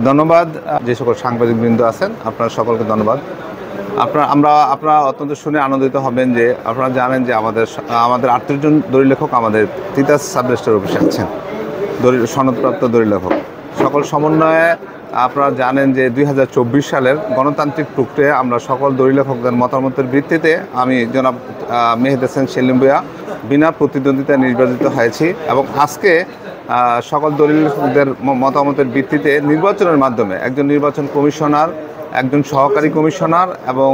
ধন্যবাদ। যে সকল সাংবাদিকবৃন্দ আছেন আপনারা সকলকে ধন্যবাদ। আপনারা অত্যন্ত শুনে আনন্দিত হবেন যে আপনারা জানেন যে আমাদের 38 জন দলিল লেখক আমাদের তিতাস সাব রেজিস্ট্রার অফিসে আছেন, সনদপ্রাপ্ত দলিল লেখক। সকল সমন্বয়ে আপনারা জানেন যে 2024 সালের গণতান্ত্রিক প্রক্রিয়ায় আমরা সকল দলিল লেখকদের মতামতের ভিত্তিতে আমি জনাব মেহেদি হাসান সেলিম ভূঁইয়া বিনা প্রতিদ্বন্দ্বিতায় নির্বাচিত হয়েছি এবং আজকে সকল দলিলদের মতামতের ভিত্তিতে নির্বাচনের মাধ্যমে একজন নির্বাচন কমিশনার, একজন সহকারী কমিশনার এবং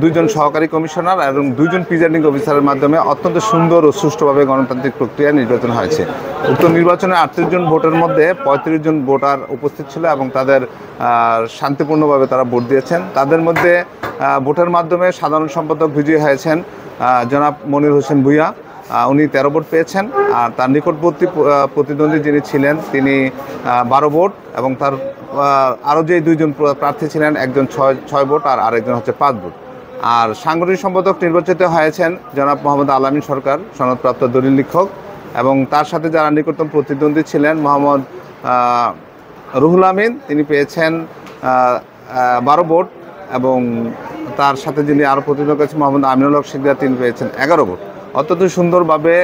দুইজন সহকারী কমিশনার এবং দুইজন প্রিজাইডিং অফিসারের মাধ্যমে অত্যন্ত সুন্দর ও সুষ্ঠুভাবে গণতান্ত্রিক প্রক্রিয়ায় নির্বাচন হয়েছে। উক্ত নির্বাচনে 38 জন ভোটের মধ্যে 35 জন ভোটার উপস্থিত ছিল এবং তাদের শান্তিপূর্ণভাবে তারা ভোট দিয়েছেন। তাদের মধ্যে ভোটের মাধ্যমে সাধারণ সম্পাদক বিজয়ী হয়েছেন জনাব মনির হোসেন ভূঁইয়া, উনি 13 ভোট পেয়েছেন। আর তার নিকটবর্তী প্রতিদ্বন্দ্বী যিনি ছিলেন তিনি 12 ভোট এবং তার আরও যে দুইজন প্রার্থী ছিলেন, একজন 6 ভোট আর আরেকজন হচ্ছে 5 ভোট। আর সাংগঠনিক সম্পাদক নির্বাচিত হয়েছেন জনাব মোহাম্মদ আলামিন সরকার, সনদপ্রাপ্ত দলিল লেখক, এবং তার সাথে যারা নিকটতম প্রতিদ্বন্দ্বী ছিলেন মোহাম্মদ রুহুল আমিন, তিনি পেয়েছেন 12 ভোট এবং তার সাথে যিনি আরও প্রতিদ্বন্দ্বী করেছেন মোহাম্মদ আমিনুল হক শিকদার, তিনি পেয়েছেন 11 ভোট। অত্যন্ত সুন্দরভাবে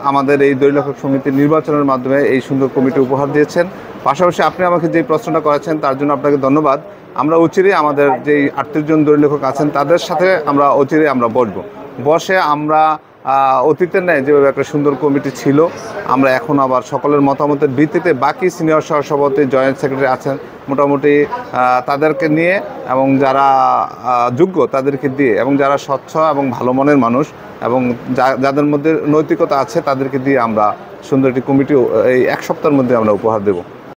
আমাদের এই দলিল লেখক সমিতির নির্বাচনের মাধ্যমে এই সুন্দর কমিটি উপহার দিয়েছেন। পাশাপাশি আপনি আমাকে যে প্রশ্নটা করেছেন তার জন্য আপনাকে ধন্যবাদ। আমরা অচিরেই আমাদের যেই 38 জন দলিল লেখক আছেন তাদের সাথে আমরা অচিরেই আমরা বসে আমরা অতীতের ন্যায় যেভাবে একটা সুন্দর কমিটি ছিল, আমরা এখন আবার সকলের মতামতের ভিত্তিতে বাকি সিনিয়র সহসভাপতি, জয়েন্ট সেক্রেটারি আছেন, মোটামুটি তাদেরকে নিয়ে এবং যারা যোগ্য তাদেরকে দিয়ে এবং যারা স্বচ্ছ এবং ভালো মনের মানুষ এবং যাদের মধ্যে নৈতিকতা আছে তাদেরকে দিয়ে আমরা সুন্দর একটি কমিটি এই 1 সপ্তাহের মধ্যে আমরা উপহার দেব।